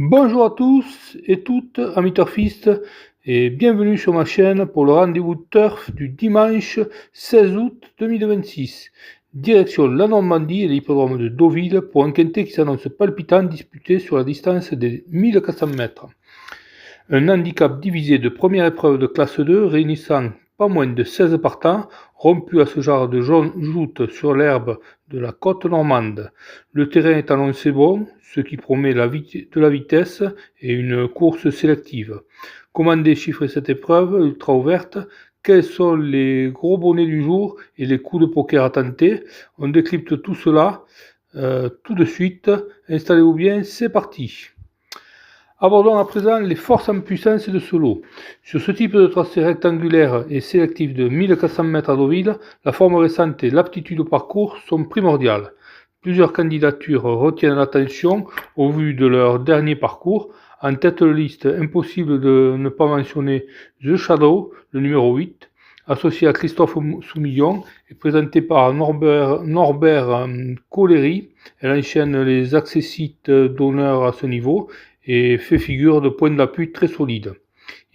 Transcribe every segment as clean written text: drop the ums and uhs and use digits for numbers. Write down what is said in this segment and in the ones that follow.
Bonjour à tous et toutes, amis turfistes, et bienvenue sur ma chaîne pour le rendez-vous turf du dimanche 16 août 2026. Direction la Normandie et l'hippodrome de Deauville pour un quintet qui s'annonce palpitant disputé sur la distance des 1400 mètres. Un handicap divisé de première épreuve de classe 2 réunissant pas moins de 16 partants, rompus à ce genre de joutes sur l'herbe de la côte normande. Le terrain est annoncé bon, ce qui promet de la vitesse et une course sélective. Comment déchiffrer cette épreuve ultra ouverte? Quels sont les gros bonnets du jour et les coups de poker à tenter? On décrypte tout cela tout de suite. Installez-vous bien, c'est parti. Abordons à présent les forces en puissance de ce lot. Sur ce type de tracé rectangulaire et sélectif de 1400 mètres à Deauville, la forme récente et l'aptitude au parcours sont primordiales. Plusieurs candidatures retiennent l'attention au vu de leur dernier parcours. En tête de liste, impossible de ne pas mentionner The Shadow, le numéro 8, associé à Christophe Soumillon et présenté par Norbert Collery. Elle enchaîne les accessites d'honneur à ce niveau et fait figure de point d'appui très solide.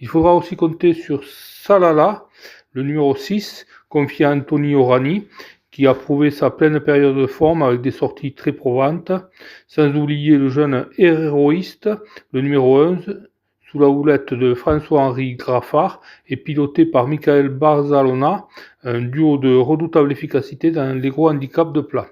Il faudra aussi compter sur Salala, le numéro 6, confié à Anthony Orani, qui a prouvé sa pleine période de forme avec des sorties très probantes, sans oublier le jeune héroïste, le numéro 11, sous la houlette de François-Henri Graffard et piloté par Michael Barzalona, un duo de redoutable efficacité dans les gros handicaps de plat.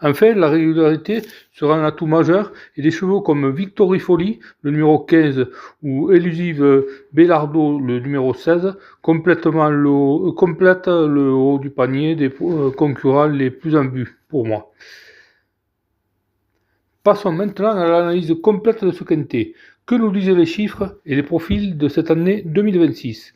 Enfin, la régularité sera un atout majeur et des chevaux comme Victory Folly, le numéro 15, ou Elusive Bellardo, le numéro 16, complètent le haut du panier des concurrents les plus en vue pour moi. Passons maintenant à l'analyse complète de ce quintet. Que nous disent les chiffres et les profils de cette année 2026?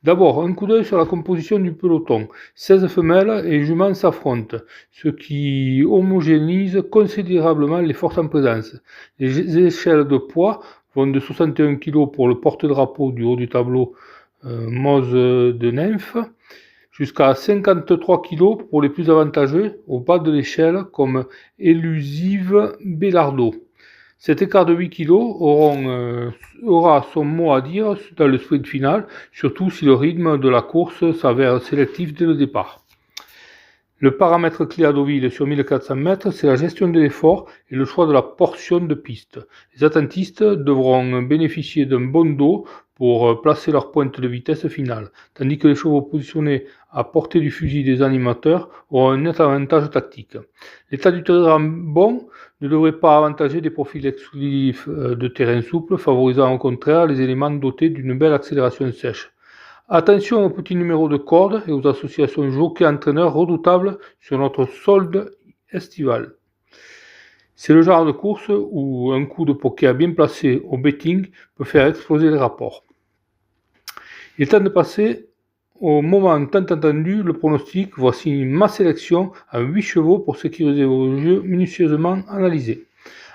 D'abord, un coup d'œil sur la composition du peloton. 16 femelles et juments s'affrontent, ce qui homogénise considérablement les forces en présence. Les échelles de poids vont de 61 kg pour le porte-drapeau du haut du tableau Moz de Nymphe, jusqu'à 53 kg pour les plus avantageux au bas de l'échelle comme Elusive Bellardo. Cet écart de 8 kg aura son mot à dire dans le sprint final, surtout si le rythme de la course s'avère sélectif dès le départ. Le paramètre clé à Deauville sur 1400 mètres, c'est la gestion de l'effort et le choix de la portion de piste. Les attentistes devront bénéficier d'un bon dos pour placer leur pointe de vitesse finale, tandis que les chevaux positionnés à portée du fusil des animateurs auront un net avantage tactique. L'état du terrain bon ne devrait pas avantager des profils exclusifs de terrain souple, favorisant au contraire les éléments dotés d'une belle accélération sèche. Attention aux petits numéros de corde et aux associations jockey-entraîneurs redoutables sur notre solde estival. C'est le genre de course où un coup de poker bien placé au betting peut faire exploser les rapports. Il est temps de passer au moment tant attendu, le pronostic. Voici ma sélection à 8 chevaux pour sécuriser vos jeux minutieusement analysés.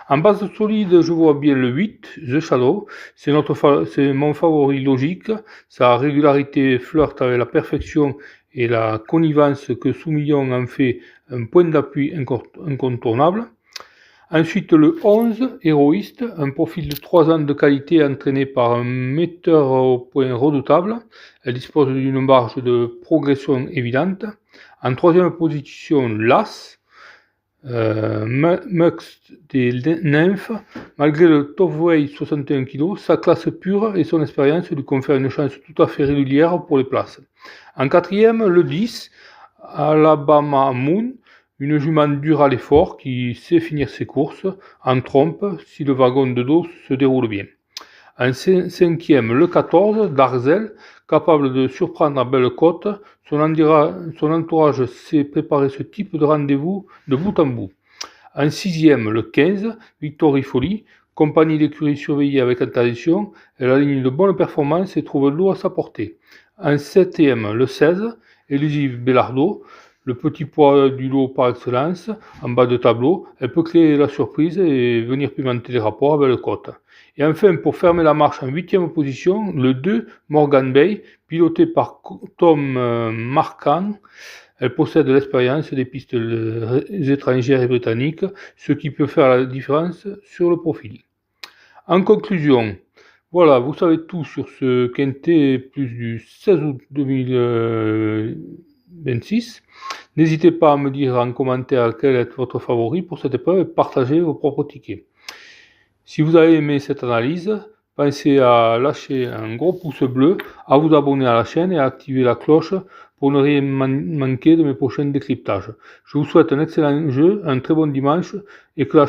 En base solide, je vois bien le 8, The Shadow. C'est mon favori logique. Sa régularité flirte avec la perfection et la connivence que Soumillon en fait un point d'appui incontournable. Ensuite, le 11, Héroïste, un profil de 3 ans de qualité entraîné par un metteur au point redoutable. Elle dispose d'une marge de progression évidente. En troisième position, l'As, Mux des Nymphes. Malgré le top weight 61 kg, sa classe pure et son expérience lui confèrent une chance tout à fait régulière pour les places. En quatrième, le 10, Alabama Moon, une jument dure à l'effort qui sait finir ses courses en trompe si le wagon de dos se déroule bien. En cinquième, le 14, Darzel, capable de surprendre à belle côte. Son entourage sait préparer ce type de rendez-vous de bout en bout. En sixième, le 15, Victory Folly, compagnie d'écurie surveillée avec attention. Elle aligne de bonnes performances et trouve l'eau à sa portée. En septième, le 16, Elusive Bellardo, le petit poids du lot par excellence, en bas de tableau. Elle peut créer la surprise et venir pimenter les rapports avec le côte. Et enfin, pour fermer la marche en 8e position, le 2, Morgan Bay, piloté par Tom Marquand. Elle possède l'expérience des pistes étrangères et britanniques, ce qui peut faire la différence sur le profil. En conclusion, voilà, vous savez tout sur ce quintet plus du 16 août 2026. N'hésitez pas à me dire en commentaire quel est votre favori pour cette épreuve et partagez vos propres tickets. Si vous avez aimé cette analyse, pensez à lâcher un gros pouce bleu, à vous abonner à la chaîne et à activer la cloche pour ne rien manquer de mes prochains décryptages. Je vous souhaite un excellent jeu, un très bon dimanche et que la